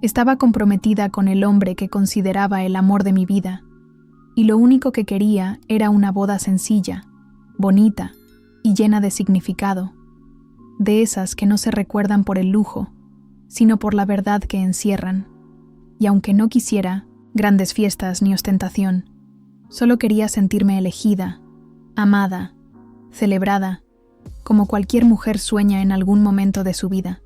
Estaba comprometida con el hombre que consideraba el amor de mi vida, y lo único que quería era una boda sencilla, bonita y llena de significado, de esas que no se recuerdan por el lujo, sino por la verdad que encierran. Y aunque no quisiera grandes fiestas ni ostentación, solo quería sentirme elegida, amada, celebrada, como cualquier mujer sueña en algún momento de su vida.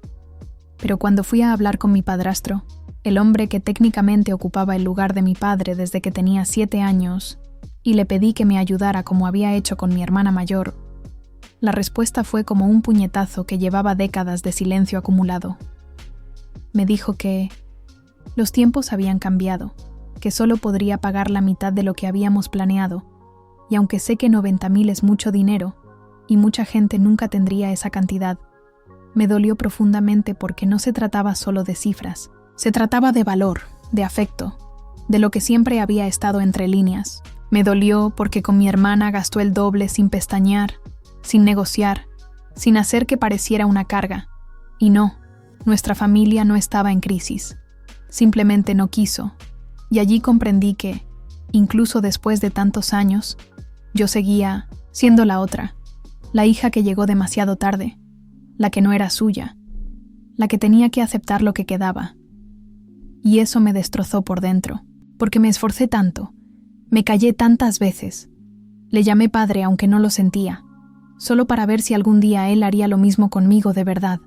Pero cuando fui a hablar con mi padrastro, el hombre que técnicamente ocupaba el lugar de mi padre desde que tenía 7 años, y le pedí que me ayudara como había hecho con mi hermana mayor, la respuesta fue como un puñetazo que llevaba décadas de silencio acumulado. Me dijo que los tiempos habían cambiado, que solo podría pagar la mitad de lo que habíamos planeado, y aunque sé que 90.000 es mucho dinero, y mucha gente nunca tendría esa cantidad, me dolió profundamente porque no se trataba solo de cifras, se trataba de valor, de afecto, de lo que siempre había estado entre líneas. Me dolió porque con mi hermana gastó el doble sin pestañear, sin negociar, sin hacer que pareciera una carga. Y no, nuestra familia no estaba en crisis. Simplemente no quiso. Y allí comprendí que, incluso después de tantos años, yo seguía siendo la otra, la hija que llegó demasiado tarde, la que no era suya, la que tenía que aceptar lo que quedaba. Y eso me destrozó por dentro, porque me esforcé tanto, me callé tantas veces. Le llamé padre aunque no lo sentía, solo para ver si algún día él haría lo mismo conmigo de verdad.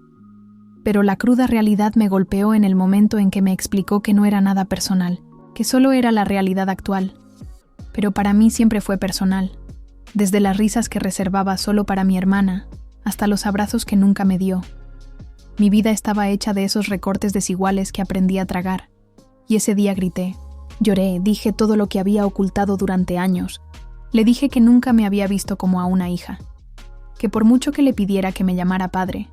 Pero la cruda realidad me golpeó en el momento en que me explicó que no era nada personal, que solo era la realidad actual. Pero para mí siempre fue personal, desde las risas que reservaba solo para mi hermana, hasta los abrazos que nunca me dio. Mi vida estaba hecha de esos recortes desiguales que aprendí a tragar. Y ese día grité, lloré, dije todo lo que había ocultado durante años. Le dije que nunca me había visto como a una hija, que por mucho que le pidiera que me llamara padre,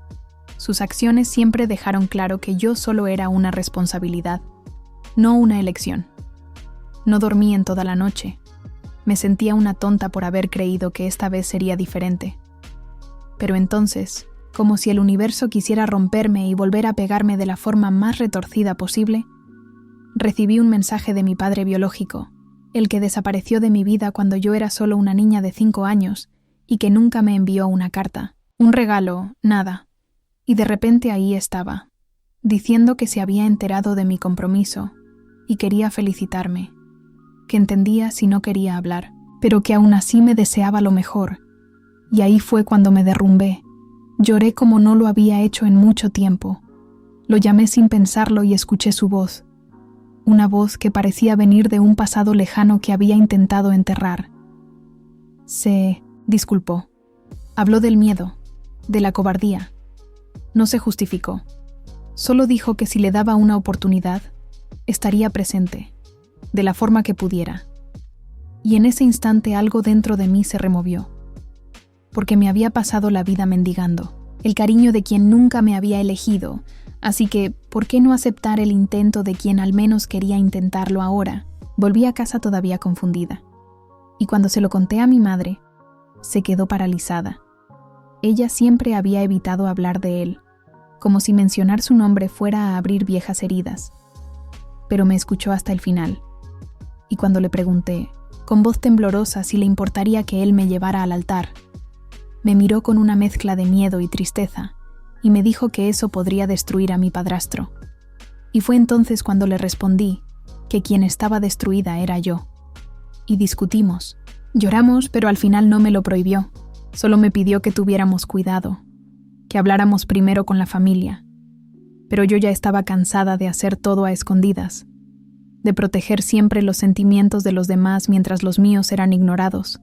sus acciones siempre dejaron claro que yo solo era una responsabilidad, no una elección. No dormí en toda la noche. Me sentía una tonta por haber creído que esta vez sería diferente. Pero entonces, como si el universo quisiera romperme y volver a pegarme de la forma más retorcida posible, recibí un mensaje de mi padre biológico, el que desapareció de mi vida cuando yo era solo una niña de 5 años y que nunca me envió una carta, un regalo, nada. Y de repente ahí estaba, diciendo que se había enterado de mi compromiso y quería felicitarme, que entendía si no quería hablar, pero que aún así me deseaba lo mejor. Y ahí fue cuando me derrumbé. Lloré como no lo había hecho en mucho tiempo. Lo llamé sin pensarlo y escuché su voz. Una voz que parecía venir de un pasado lejano que había intentado enterrar. Se disculpó. Habló del miedo, de la cobardía. No se justificó. Solo dijo que si le daba una oportunidad, estaría presente, de la forma que pudiera. Y en ese instante algo dentro de mí se removió. Porque me había pasado la vida mendigando el cariño de quien nunca me había elegido, así que, ¿por qué no aceptar el intento de quien al menos quería intentarlo ahora? Volví a casa todavía confundida. Y cuando se lo conté a mi madre, se quedó paralizada. Ella siempre había evitado hablar de él, como si mencionar su nombre fuera a abrir viejas heridas. Pero me escuchó hasta el final. Y cuando le pregunté, con voz temblorosa, si le importaría que él me llevara al altar, me miró con una mezcla de miedo y tristeza, y me dijo que eso podría destruir a mi padrastro. Y fue entonces cuando le respondí que quien estaba destruida era yo. Y discutimos. Lloramos, pero al final no me lo prohibió. Solo me pidió que tuviéramos cuidado, que habláramos primero con la familia. Pero yo ya estaba cansada de hacer todo a escondidas, de proteger siempre los sentimientos de los demás mientras los míos eran ignorados.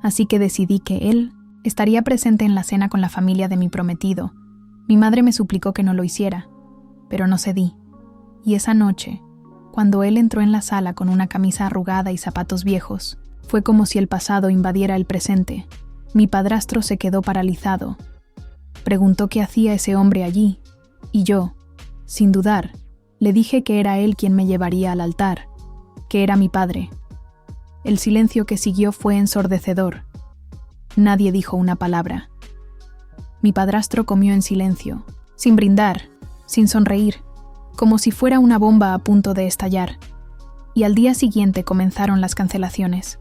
Así que decidí que él estaría presente en la cena con la familia de mi prometido. Mi madre me suplicó que no lo hiciera, pero no cedí. Y esa noche, cuando él entró en la sala con una camisa arrugada y zapatos viejos, fue como si el pasado invadiera el presente. Mi padrastro se quedó paralizado. Preguntó qué hacía ese hombre allí, y yo, sin dudar, le dije que era él quien me llevaría al altar, que era mi padre. El silencio que siguió fue ensordecedor. Nadie dijo una palabra. Mi padrastro comió en silencio, sin brindar, sin sonreír, como si fuera una bomba a punto de estallar, y al día siguiente comenzaron las cancelaciones.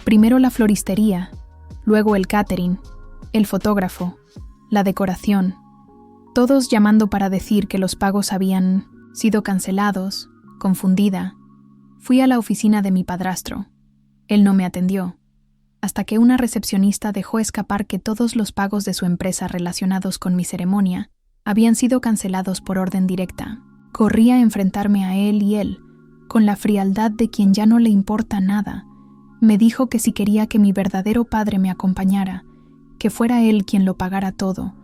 Primero la floristería, luego el catering, el fotógrafo, la decoración, todos llamando para decir que los pagos habían sido cancelados. Confundida, fui a la oficina de mi padrastro. Él no me atendió, hasta que una recepcionista dejó escapar que todos los pagos de su empresa relacionados con mi ceremonia habían sido cancelados por orden directa. Corrí a enfrentarme a él y él, con la frialdad de quien ya no le importa nada, me dijo que si quería que mi verdadero padre me acompañara, que fuera él quien lo pagara todo,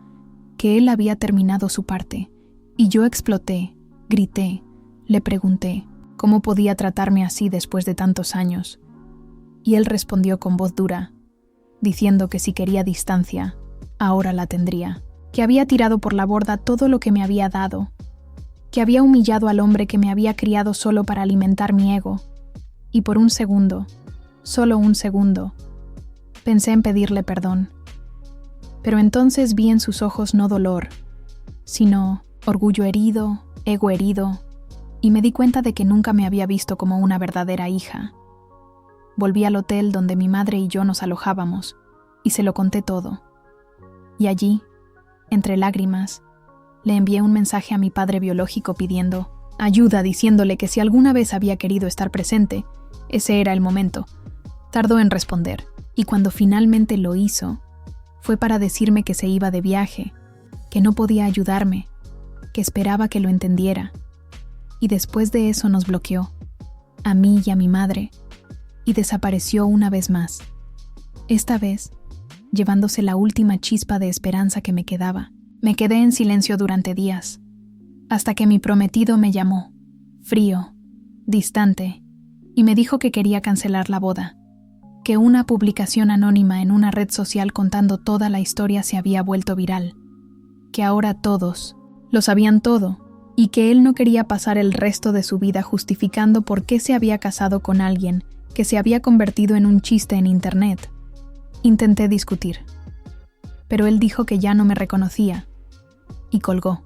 que él había terminado su parte, y yo exploté, grité, le pregunté cómo podía tratarme así después de tantos años, y él respondió con voz dura, diciendo que si quería distancia, ahora la tendría, que había tirado por la borda todo lo que me había dado, que había humillado al hombre que me había criado solo para alimentar mi ego, y por un segundo, solo un segundo, pensé en pedirle perdón. Pero entonces vi en sus ojos no dolor, sino orgullo herido, ego herido, y me di cuenta de que nunca me había visto como una verdadera hija. Volví al hotel donde mi madre y yo nos alojábamos, y se lo conté todo. Y allí, entre lágrimas, le envié un mensaje a mi padre biológico pidiendo ayuda, diciéndole que si alguna vez había querido estar presente, ese era el momento. Tardó en responder, y cuando finalmente lo hizo, fue para decirme que se iba de viaje, que no podía ayudarme, que esperaba que lo entendiera. Y después de eso nos bloqueó, a mí y a mi madre, y desapareció una vez más. Esta vez, llevándose la última chispa de esperanza que me quedaba. Me quedé en silencio durante días, hasta que mi prometido me llamó, frío, distante, y me dijo que quería cancelar la boda, que una publicación anónima en una red social contando toda la historia se había vuelto viral, que ahora todos lo sabían todo, y que él no quería pasar el resto de su vida justificando por qué se había casado con alguien que se había convertido en un chiste en internet. Intenté discutir, pero él dijo que ya no me reconocía, y colgó.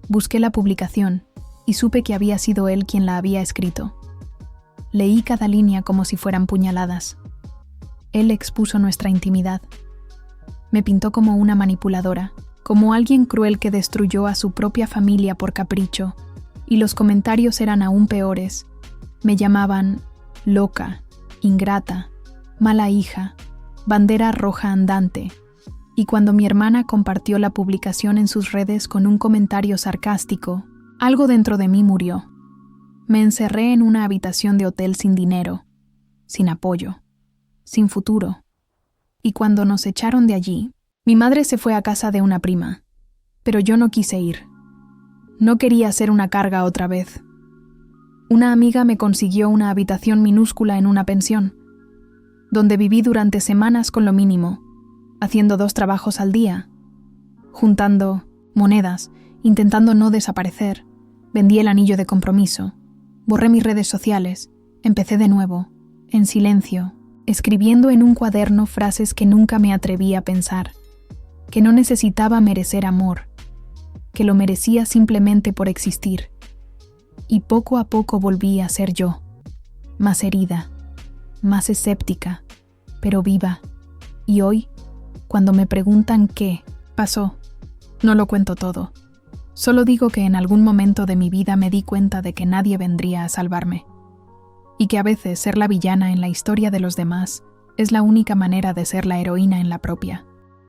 Busqué la publicación, y supe que había sido él quien la había escrito. Leí cada línea como si fueran puñaladas. Él expuso nuestra intimidad. Me pintó como una manipuladora, como alguien cruel que destruyó a su propia familia por capricho, y los comentarios eran aún peores. Me llamaban loca, ingrata, mala hija, bandera roja andante, y cuando mi hermana compartió la publicación en sus redes con un comentario sarcástico, algo dentro de mí murió. Me encerré en una habitación de hotel sin dinero, sin apoyo, sin futuro, y cuando nos echaron de allí, mi madre se fue a casa de una prima, pero yo no quise ir. No quería ser una carga otra vez. Una amiga me consiguió una habitación minúscula en una pensión, donde viví durante semanas con lo mínimo, haciendo 2 trabajos al día, juntando monedas, intentando no desaparecer. Vendí el anillo de compromiso, borré mis redes sociales, empecé de nuevo, en silencio, escribiendo en un cuaderno frases que nunca me atreví a pensar, que no necesitaba merecer amor, que lo merecía simplemente por existir. Y poco a poco volví a ser yo, más herida, más escéptica, pero viva. Y hoy, cuando me preguntan qué pasó, no lo cuento todo. Solo digo que en algún momento de mi vida me di cuenta de que nadie vendría a salvarme, y que a veces ser la villana en la historia de los demás es la única manera de ser la heroína en la propia.